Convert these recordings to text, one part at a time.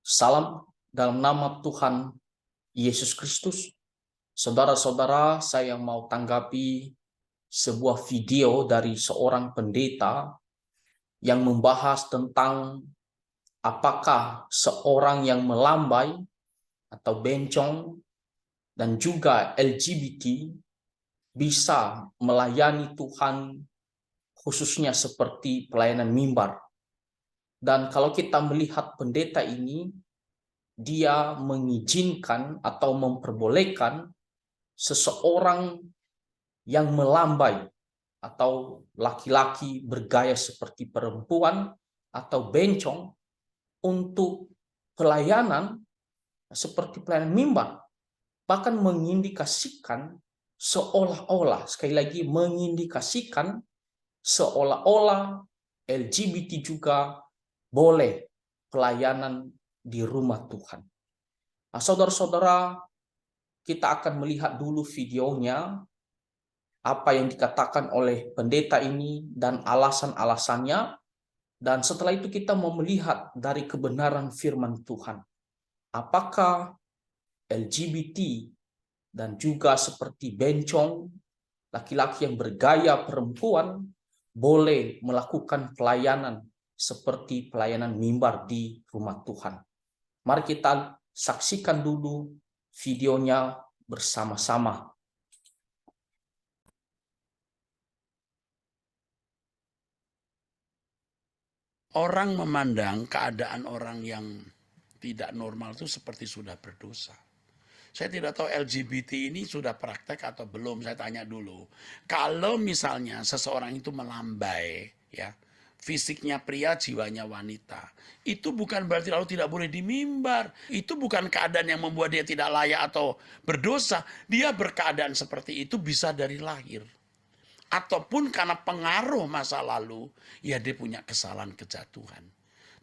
Salam dalam nama Tuhan Yesus Kristus. Saudara-saudara, saya mau tanggapi sebuah video dari seorang pendeta yang membahas tentang apakah seorang yang melambai atau bencong dan juga LGBT bisa melayani Tuhan, khususnya seperti pelayanan mimbar. Dan kalau kita melihat pendeta ini, dia mengizinkan atau memperbolehkan seseorang yang melambai atau laki-laki bergaya seperti perempuan atau bencong untuk pelayanan seperti pelayanan mimbar, bahkan mengindikasikan seolah-olah, sekali lagi mengindikasikan seolah-olah LGBT juga boleh pelayanan di rumah Tuhan. Nah, saudara-saudara, kita akan melihat dulu videonya, apa yang dikatakan oleh pendeta ini dan alasan-alasannya. Dan setelah itu kita mau melihat dari kebenaran firman Tuhan. Apakah LGBT dan juga seperti bencong, laki-laki yang bergaya perempuan, boleh melakukan pelayanan seperti pelayanan mimbar di rumah Tuhan. Mari kita saksikan dulu videonya bersama-sama. Orang memandang keadaan orang yang tidak normal itu seperti sudah berdosa. Saya tidak tahu LGBT ini sudah praktek atau belum, saya tanya dulu. Kalau misalnya seseorang itu melambai, ya, fisiknya pria, jiwanya wanita, itu bukan berarti lalu tidak boleh dimimbar. Itu bukan keadaan yang membuat dia tidak layak atau berdosa. Dia berkeadaan seperti itu bisa dari lahir. Ataupun karena pengaruh masa lalu, ya dia punya kesalahan kejatuhan.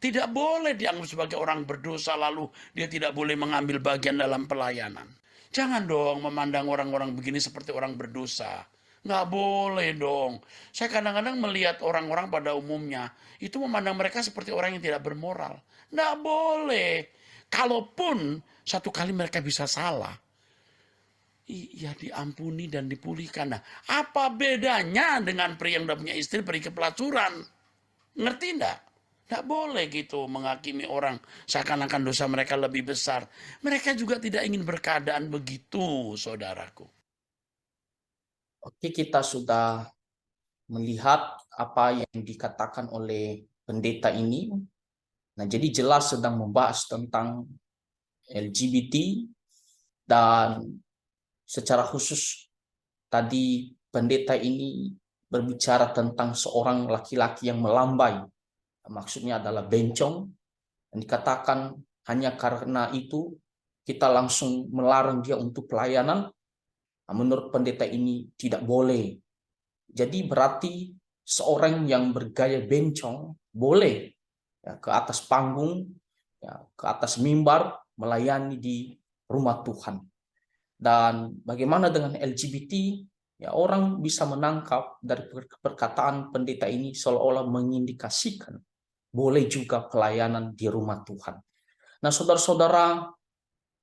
Tidak boleh dianggap sebagai orang berdosa lalu dia tidak boleh mengambil bagian dalam pelayanan. Jangan dong memandang orang-orang begini seperti orang berdosa. Nggak boleh dong. Saya kadang-kadang melihat orang-orang pada umumnya itu memandang mereka seperti orang yang tidak bermoral. Nggak boleh. Kalaupun satu kali mereka bisa salah, iya diampuni dan dipulihkan. Nah, apa bedanya dengan pria yang udah punya istri pergi ke pelacuran? Ngerti enggak? Enggak boleh gitu menghakimi orang seakan-akan dosa mereka lebih besar. Mereka juga tidak ingin berkeadaan begitu, saudaraku. Oke, kita sudah melihat apa yang dikatakan oleh pendeta ini. Nah, jadi jelas sedang membahas tentang LGBT dan secara khusus tadi pendeta ini berbicara tentang seorang laki-laki yang melambai. Maksudnya adalah bencong. Dan dikatakan hanya karena itu kita langsung melarang dia untuk pelayanan. Nah, menurut pendeta ini tidak boleh. Jadi berarti seorang yang bergaya bencong boleh ya, ke atas panggung, ya, ke atas mimbar, melayani di rumah Tuhan. Dan bagaimana dengan LGBT? Ya, orang bisa menangkap dari perkataan pendeta ini seolah-olah mengindikasikan boleh juga pelayanan di rumah Tuhan. Nah, saudara-saudara,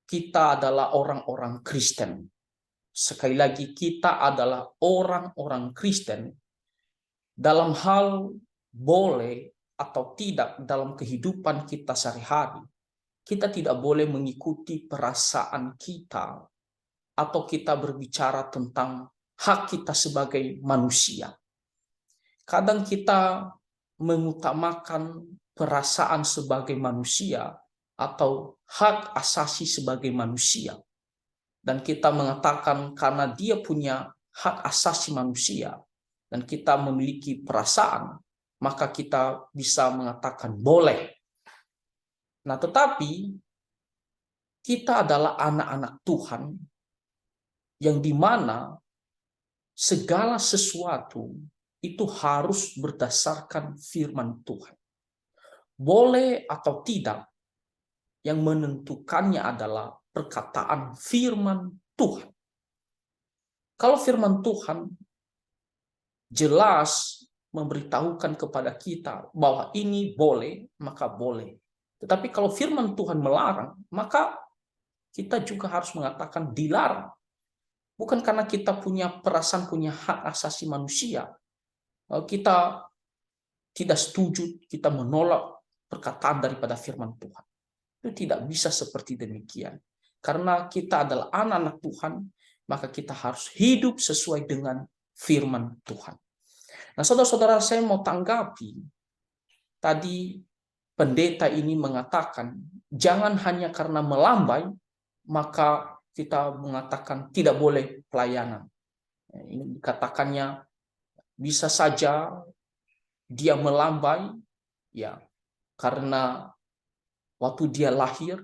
kita adalah orang-orang Kristen. Sekali lagi, kita adalah orang-orang Kristen dalam hal boleh atau tidak dalam kehidupan kita sehari-hari. Kita tidak boleh mengikuti perasaan kita atau kita berbicara tentang hak kita sebagai manusia. Kadang kita mengutamakan perasaan sebagai manusia atau hak asasi sebagai manusia. Dan kita mengatakan karena dia punya hak asasi manusia dan kita memiliki perasaan, maka kita bisa mengatakan boleh. Nah, tetapi kita adalah anak-anak Tuhan yang dimana segala sesuatu itu harus berdasarkan firman Tuhan. Boleh atau tidak, yang menentukannya adalah perkataan firman Tuhan. Kalau firman Tuhan jelas memberitahukan kepada kita bahwa ini boleh, maka boleh. Tetapi kalau firman Tuhan melarang, maka kita juga harus mengatakan dilarang. Bukan karena kita punya perasaan, punya hak asasi manusia. Kita tidak setuju, kita menolak perkataan daripada firman Tuhan. Itu tidak bisa seperti demikian. Karena kita adalah anak-anak Tuhan, maka kita harus hidup sesuai dengan firman Tuhan. Nah, saudara-saudara, saya mau tanggapi. Tadi pendeta ini mengatakan, jangan hanya karena melambai, maka kita mengatakan tidak boleh pelayanan. Ini dikatakannya bisa saja dia melambai, ya, karena waktu dia lahir,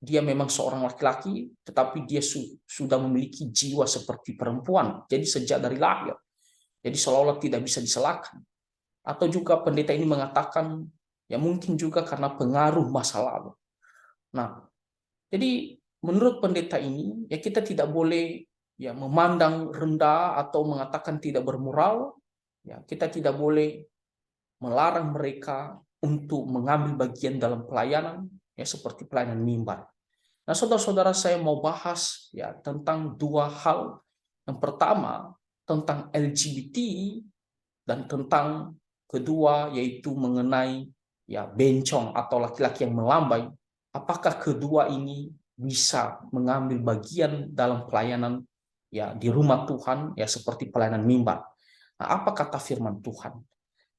dia memang seorang laki-laki, tetapi dia sudah memiliki jiwa seperti perempuan. Jadi sejak dari lahir. Jadi seolah-olah tidak bisa diselakkan. Atau juga pendeta ini mengatakan, ya mungkin juga karena pengaruh masa lalu. Nah, jadi menurut pendeta ini, ya kita tidak boleh ya memandang rendah atau mengatakan tidak bermoral. Ya, kita tidak boleh melarang mereka untuk mengambil bagian dalam pelayanan, ya seperti pelayanan mimbar. Nah, saudara-saudara, saya mau bahas ya tentang dua hal. Yang pertama tentang LGBT dan tentang kedua yaitu mengenai ya bencong atau laki-laki yang melambai. Apakah kedua ini bisa mengambil bagian dalam pelayanan ya di rumah Tuhan ya seperti pelayanan mimbar? Nah, apa kata firman Tuhan?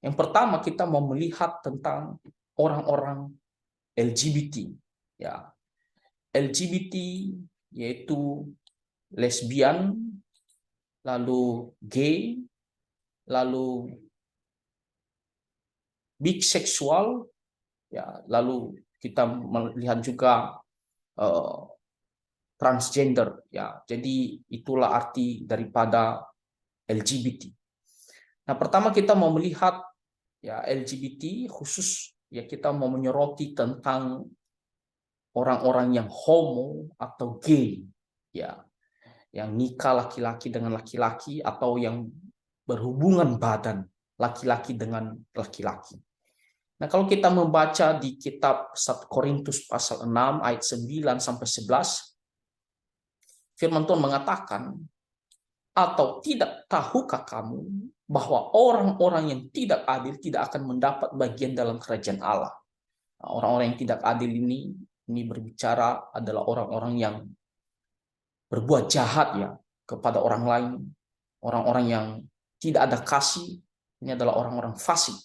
Yang pertama kita mau melihat tentang orang-orang LGBT ya. LGBT yaitu lesbian, lalu gay, lalu biseksual, ya, lalu kita melihat juga transgender, ya. Jadi itulah arti daripada LGBT. Nah, pertama kita mau melihat ya LGBT khusus ya kita mau menyoroti tentang orang-orang yang homo atau gay, ya, yang nikah laki-laki dengan laki-laki atau yang berhubungan badan laki-laki dengan laki-laki. Nah, kalau kita membaca di kitab 1 Korintus pasal 6 ayat 9 sampai 11, firman Tuhan mengatakan, atau tidak tahukah kamu bahwa orang-orang yang tidak adil tidak akan mendapat bagian dalam kerajaan Allah. Nah, orang-orang yang tidak adil ini berbicara adalah orang-orang yang berbuat jahat ya kepada orang lain, orang-orang yang tidak ada kasih, ini adalah orang-orang fasik.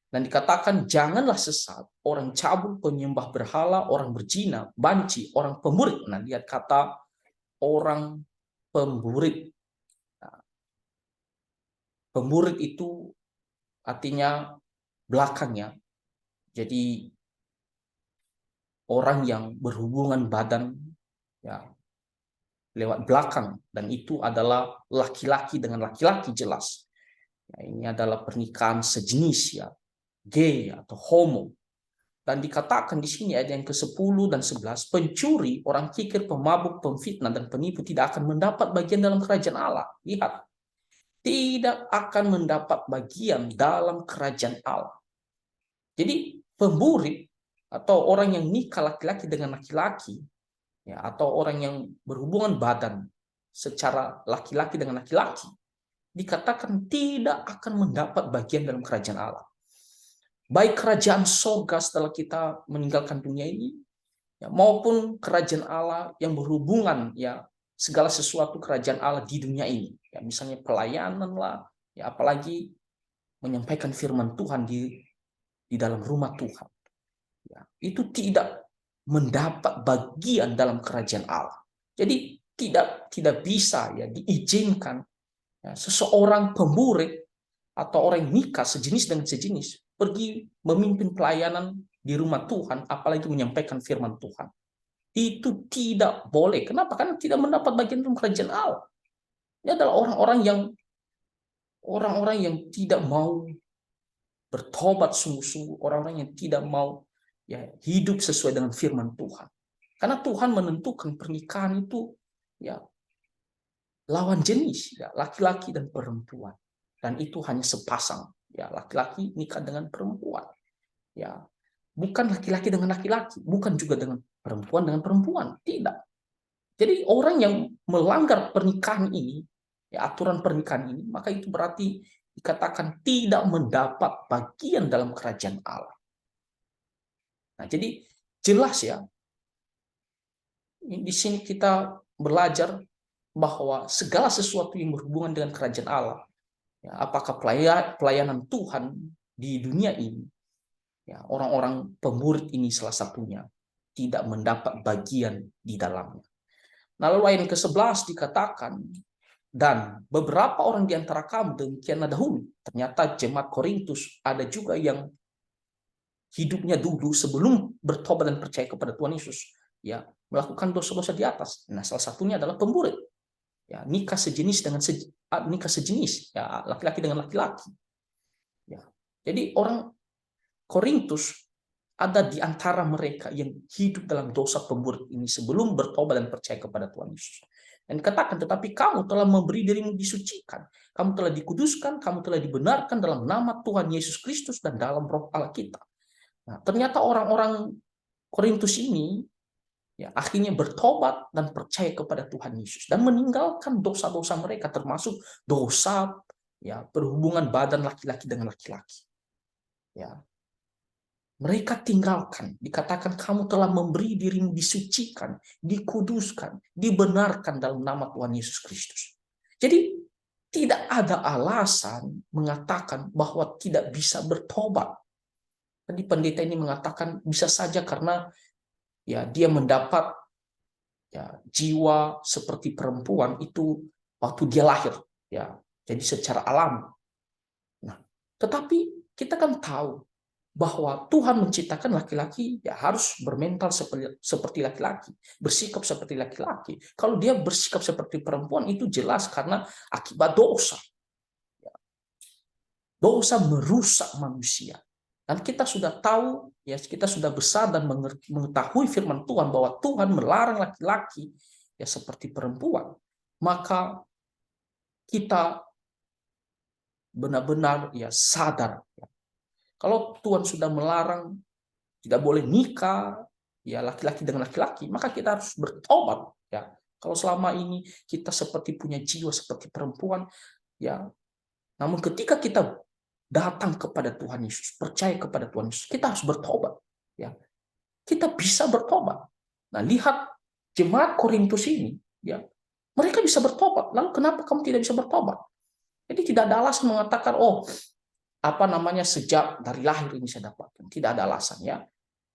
Dan dikatakan janganlah sesat, orang cabul, penyembah berhala, orang berzina, banci, orang pemburit. Nah, lihat kata orang pemburit. Nah, pemburit itu artinya belakangnya. Jadi orang yang berhubungan badan ya lewat belakang, dan itu adalah laki-laki dengan laki-laki jelas. Ya, ini adalah pernikahan sejenis ya, gay atau homo. Dan dikatakan di sini ayat yang ke-10 dan 11, pencuri, orang kikir, pemabuk, pemfitnah, dan penipu tidak akan mendapat bagian dalam kerajaan Allah. Lihat, tidak akan mendapat bagian dalam kerajaan Allah. Jadi pemburi atau orang yang nikah laki-laki dengan laki-laki, ya, atau orang yang berhubungan badan secara laki-laki dengan laki-laki, dikatakan tidak akan mendapat bagian dalam kerajaan Allah. Baik kerajaan sorga setelah kita meninggalkan dunia ini, ya, maupun kerajaan Allah yang berhubungan ya segala sesuatu kerajaan Allah di dunia ini, ya misalnya pelayanan lah, ya apalagi menyampaikan firman Tuhan di dalam rumah Tuhan, ya, itu tidak mendapat bagian dalam kerajaan Allah. Jadi tidak bisa ya diizinkan ya, seseorang pemburit atau orang nikah sejenis dengan sejenis pergi memimpin pelayanan di rumah Tuhan, apalagi menyampaikan firman Tuhan. Itu tidak boleh. Kenapa? Karena tidak mendapat bagian dalam kerajaan Allah. Ini adalah orang-orang yang tidak mau bertobat sungguh-sungguh, orang-orang yang tidak mau ya hidup sesuai dengan firman Tuhan. Karena Tuhan menentukan pernikahan itu ya lawan jenis, ya laki-laki dan perempuan. Dan itu hanya sepasang, ya laki-laki nikah dengan perempuan. Ya, bukan laki-laki dengan laki-laki, bukan juga dengan perempuan, tidak. Jadi orang yang melanggar pernikahan ini, ya, aturan pernikahan ini, maka itu berarti dikatakan tidak mendapat bagian dalam kerajaan Allah. Nah, jadi jelas ya, di sini kita belajar bahwa segala sesuatu yang berhubungan dengan kerajaan Allah, ya, apakah pelayanan Tuhan di dunia ini, ya, orang-orang pemurid ini salah satunya tidak mendapat bagian di dalamnya. Nah, lalu ayat ke-11 dikatakan, dan beberapa orang di antara kamu demikianlah dahulu. Ternyata jemaat Korintus ada juga yang hidupnya dulu sebelum bertobat dan percaya kepada Tuhan Yesus, ya, melakukan dosa-dosa di atas. Nah, salah satunya adalah pemurid, ya, nikah sejenis ya, laki-laki dengan laki-laki, ya. Jadi orang Korintus ada di antara mereka yang hidup dalam dosa pemurid ini sebelum bertobat dan percaya kepada Tuhan Yesus. Dan dikatakan, tetapi kamu telah memberi dirimu disucikan, kamu telah dikuduskan, kamu telah dibenarkan dalam nama Tuhan Yesus Kristus dan dalam roh Allah kita. Nah, ternyata orang-orang Korintus ini, ya, akhirnya bertobat dan percaya kepada Tuhan Yesus dan meninggalkan dosa-dosa mereka, termasuk dosa, ya, berhubungan badan laki-laki dengan laki-laki. Ya, mereka tinggalkan, dikatakan kamu telah memberi dirimu disucikan, dikuduskan, dibenarkan dalam nama Tuhan Yesus Kristus. Jadi tidak ada alasan mengatakan bahwa tidak bisa bertobat. Tadi pendeta ini mengatakan bisa saja karena, ya, dia mendapat, ya, jiwa seperti perempuan itu waktu dia lahir, ya, jadi secara alami. Nah, tetapi kita kan tahu bahwa Tuhan menciptakan laki-laki, ya, harus bermental seperti laki-laki, bersikap seperti laki-laki. Kalau dia bersikap seperti perempuan, itu jelas karena akibat dosa. Dosa merusak manusia. Dan kita sudah tahu, ya, kita sudah besar dan mengetahui firman Tuhan bahwa Tuhan melarang laki-laki, ya, seperti perempuan. Maka kita benar-benar, ya, sadar, ya, kalau Tuhan sudah melarang tidak boleh nikah, ya, laki-laki dengan laki-laki, maka kita harus bertobat, ya. Kalau selama ini kita seperti punya jiwa seperti perempuan, ya, namun ketika kita datang kepada Tuhan Yesus, percaya kepada Tuhan Yesus, kita harus bertobat, ya. Kita bisa bertobat. Nah, lihat jemaat Korintus ini, ya, mereka bisa bertobat. Lalu kenapa kamu tidak bisa bertobat? Jadi tidak ada alasan mengatakan, oh, apa namanya, sejak dari lahir ini saya dapatkan. Tidak ada alasan, ya.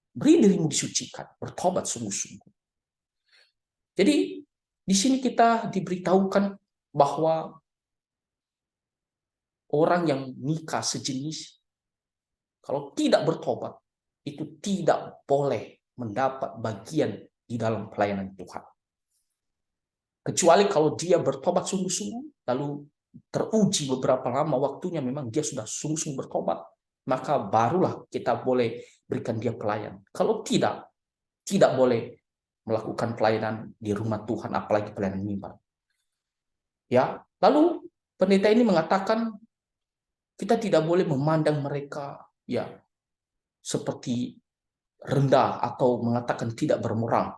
Beri dirimu disucikan, bertobat sungguh-sungguh. Jadi di sini kita diberitahukan bahwa orang yang nikah sejenis, kalau tidak bertobat, itu tidak boleh mendapat bagian di dalam pelayanan Tuhan. Kecuali kalau dia bertobat sungguh-sungguh, lalu teruji beberapa lama waktunya, memang dia sudah sungguh-sungguh bertobat, maka barulah kita boleh berikan dia pelayan. Kalau tidak, tidak boleh melakukan pelayanan di rumah Tuhan, apalagi pelayanan mimbar. Ya, lalu pendeta ini mengatakan kita tidak boleh memandang mereka, ya, seperti rendah atau mengatakan tidak bermoral.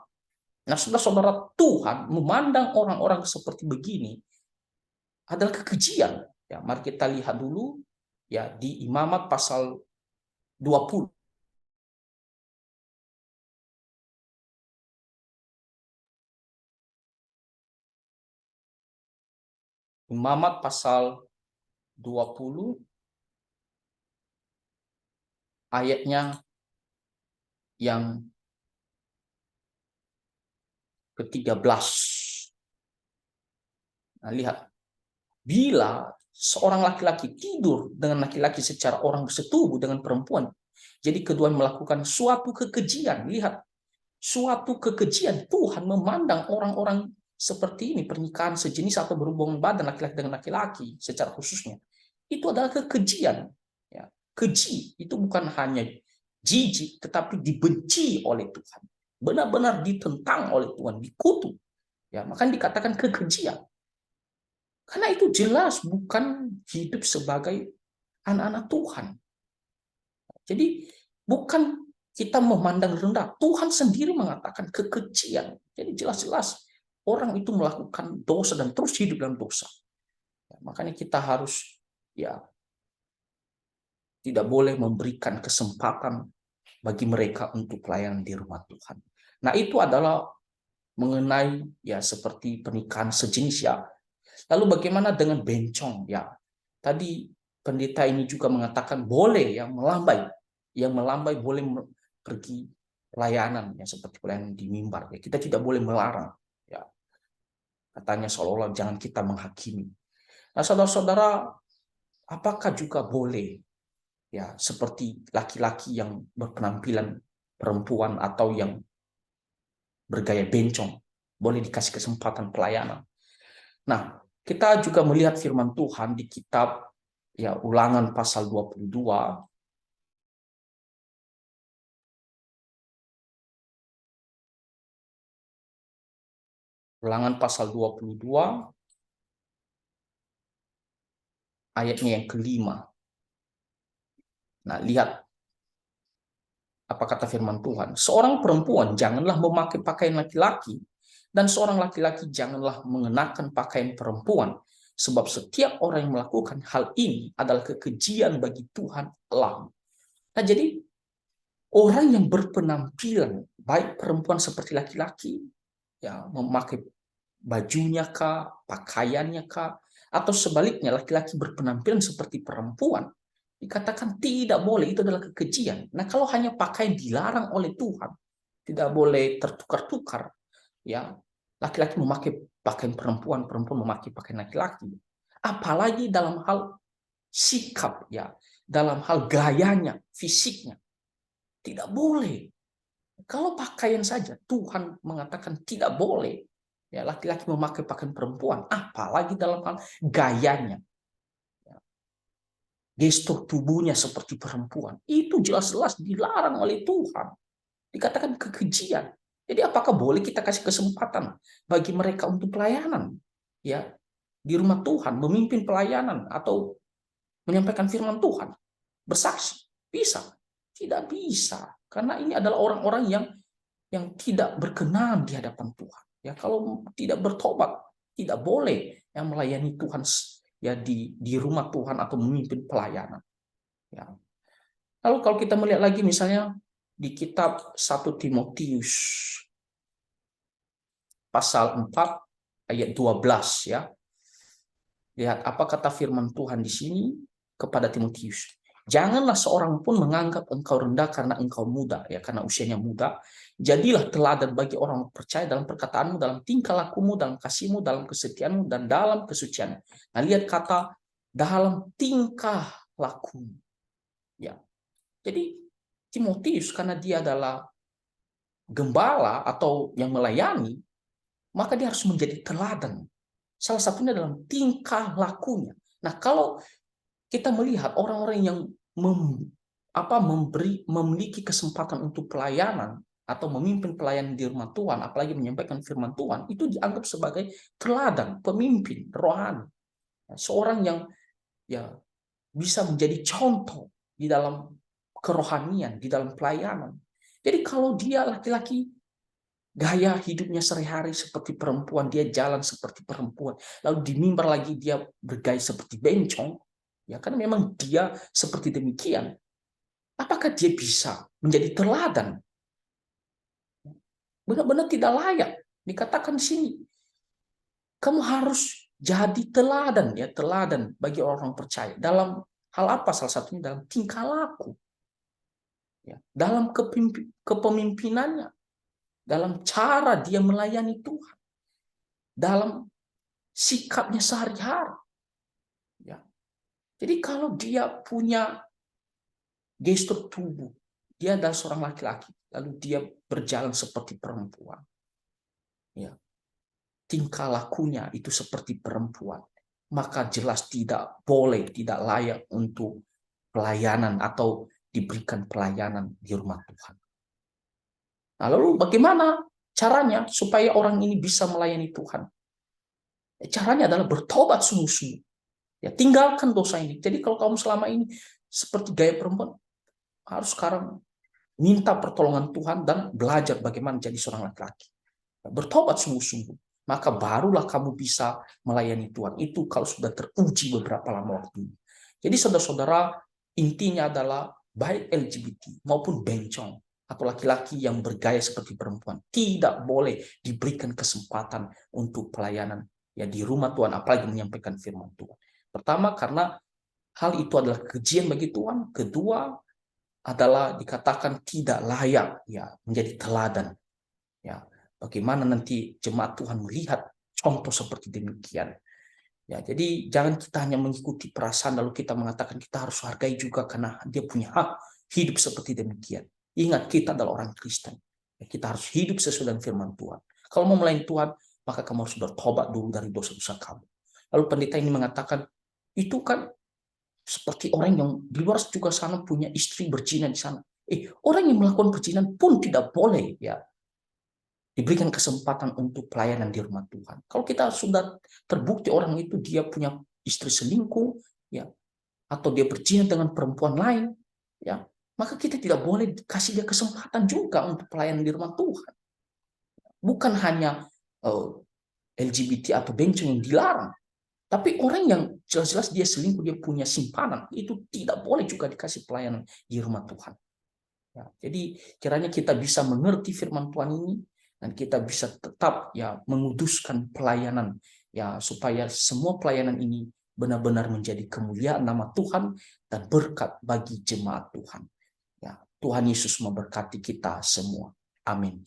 Nah, saudara-saudara, Tuhan memandang orang-orang seperti begini adalah kekejian. Ya, mari kita lihat dulu, ya, di Imamat pasal 20. Imamat pasal 20 ayatnya yang ke-13. Nah, lihat. Bila seorang laki-laki tidur dengan laki-laki secara orang bersetubuh dengan perempuan, jadi keduanya melakukan suatu kekejian. Lihat, suatu kekejian. Tuhan memandang orang-orang seperti ini, pernikahan sejenis atau berhubungan badan laki-laki dengan laki-laki secara khususnya, itu adalah kekejian. Ya, keji itu bukan hanya jijik, tetapi dibenci oleh Tuhan, benar-benar ditentang oleh Tuhan, dikutuk. Ya, makanya dikatakan kekejian. Karena itu jelas bukan hidup sebagai anak-anak Tuhan. Jadi bukan kita memandang rendah. Tuhan sendiri mengatakan kekejian. Jadi jelas-jelas orang itu melakukan dosa dan terus hidup dalam dosa. Makanya kita harus tidak boleh memberikan kesempatan bagi mereka untuk pelayanan di rumah Tuhan. Nah, itu adalah mengenai seperti pernikahan sejenis ya. Lalu bagaimana dengan bencong ya? Tadi pendeta ini juga mengatakan boleh melambai. Yang melambai boleh pergi pelayanan seperti pelayanan di mimbar ya. Kita tidak boleh melarang ya. Katanya seolah-olah jangan kita menghakimi. Nah, saudara-saudara, apakah juga boleh seperti laki-laki yang berpenampilan perempuan atau yang bergaya bencong boleh dikasih kesempatan pelayanan? Nah, kita juga melihat firman Tuhan di kitab Ulangan pasal 22. Ulangan pasal 22 ayatnya yang kelima. Nah, lihat apa kata firman Tuhan. Seorang perempuan janganlah memakai pakaian laki-laki, dan seorang laki-laki janganlah mengenakan pakaian perempuan, sebab setiap orang yang melakukan hal ini adalah kekejian bagi Tuhan Allah. Nah, jadi orang yang berpenampilan baik perempuan seperti laki-laki, memakai bajunya kah, pakaiannya kah, atau sebaliknya laki-laki berpenampilan seperti perempuan, dikatakan tidak boleh, itu adalah kekejian. Nah, kalau hanya pakaian dilarang oleh Tuhan, tidak boleh tertukar-tukar, laki-laki memakai pakaian perempuan, perempuan memakai pakaian laki-laki. Apalagi dalam hal sikap, dalam hal gayanya, fisiknya, tidak boleh. Kalau pakaian saja Tuhan mengatakan tidak boleh, laki-laki memakai pakaian perempuan, apalagi dalam hal gayanya, gestur tubuhnya seperti perempuan, itu jelas-jelas dilarang oleh Tuhan, dikatakan kekejian. Jadi apakah boleh kita kasih kesempatan bagi mereka untuk pelayanan di rumah Tuhan, memimpin pelayanan atau menyampaikan firman Tuhan, bersaksi? Bisa? Tidak bisa, karena ini adalah orang-orang yang tidak berkenan di hadapan Tuhan. Kalau tidak bertobat, tidak boleh yang melayani Tuhan di rumah Tuhan atau memimpin pelayanan. Lalu kalau kita melihat lagi misalnya di kitab 1 Timotius pasal 4 ayat 12 Lihat apa kata firman Tuhan di sini kepada Timotius. Janganlah seorang pun menganggap engkau rendah karena engkau muda, karena usianya muda. Jadilah teladan bagi orang percaya dalam perkataanmu, dalam tingkah lakumu, dalam kasihmu, dalam kesetiaanmu, dan dalam kesucianmu. Nah, lihat kata dalam tingkah laku. Jadi Timotius, karena dia adalah gembala atau yang melayani, maka dia harus menjadi teladan. Salah satunya dalam tingkah lakunya. Nah, kalau kita melihat orang-orang yang memiliki kesempatan untuk pelayanan atau memimpin pelayanan di rumah Tuhan, apalagi menyampaikan firman Tuhan, itu dianggap sebagai teladan, pemimpin rohani, seorang yang bisa menjadi contoh di dalam kerohanian, di dalam pelayanan. Jadi kalau dia laki-laki, gaya hidupnya sehari-hari seperti perempuan, dia jalan seperti perempuan, lalu di mimbar lagi dia bergaya seperti bencong, kan memang dia seperti demikian. Apakah dia bisa menjadi teladan? Benar-benar tidak layak. Dikatakan di sini, kamu harus jadi teladan, teladan bagi orang percaya. Dalam hal apa? Salah satunya dalam tingkah laku, dalam kepemimpinannya, dalam cara dia melayani Tuhan, dalam sikapnya sehari-hari. Jadi kalau dia punya gestur tubuh, dia adalah seorang laki-laki, lalu dia berjalan seperti perempuan, tingkah lakunya itu seperti perempuan, maka jelas tidak boleh, tidak layak untuk pelayanan atau diberikan pelayanan di rumah Tuhan. Nah, lalu bagaimana caranya supaya orang ini bisa melayani Tuhan? Caranya adalah bertobat sungguh-sungguh. Tinggalkan dosa ini. Jadi kalau kamu selama ini seperti gaya perempuan, harus sekarang minta pertolongan Tuhan dan belajar bagaimana jadi seorang laki-laki. Bertobat sungguh-sungguh, maka barulah kamu bisa melayani Tuhan. Itu kalau sudah teruji beberapa lama waktu. Jadi saudara-saudara, intinya adalah baik LGBT maupun bencong atau laki-laki yang bergaya seperti perempuan tidak boleh diberikan kesempatan untuk pelayanan ya di rumah Tuhan, apalagi menyampaikan firman Tuhan. Pertama, karena hal itu adalah kejian bagi Tuhan. Kedua, adalah dikatakan tidak layak ya menjadi teladan. Ya, bagaimana nanti jemaat Tuhan melihat contoh seperti demikian. Ya, jadi jangan kita hanya mengikuti perasaan lalu kita mengatakan kita harus hargai juga karena dia punya hak hidup seperti demikian. Ingat, kita adalah orang Kristen. Ya, kita harus hidup sesuai dengan firman Tuhan. Kalau mau melayani Tuhan, maka kamu harus bertobat dulu dari dosa-dosa kamu. Lalu pendeta ini mengatakan, itu kan seperti orang yang di luar juga sana punya istri berzina di sana. Orang yang melakukan perzinan pun tidak boleh ya diberikan kesempatan untuk pelayanan di rumah Tuhan. Kalau kita sudah terbukti orang itu dia punya istri selingkuh, ya, atau dia berzina dengan perempuan lain, ya, maka kita tidak boleh kasih dia kesempatan juga untuk pelayanan di rumah Tuhan. Bukan hanya LGBT atau bencong yang dilarang, tapi orang yang jelas-jelas dia selingkuh, dia punya simpanan, itu tidak boleh juga dikasih pelayanan di rumah Tuhan. Ya, jadi kiranya kita bisa mengerti firman Tuhan ini, dan kita bisa tetap ya menguduskan pelayanan, ya supaya semua pelayanan ini benar-benar menjadi kemuliaan nama Tuhan dan berkat bagi jemaat Tuhan. Ya, Tuhan Yesus memberkati kita semua. Amin.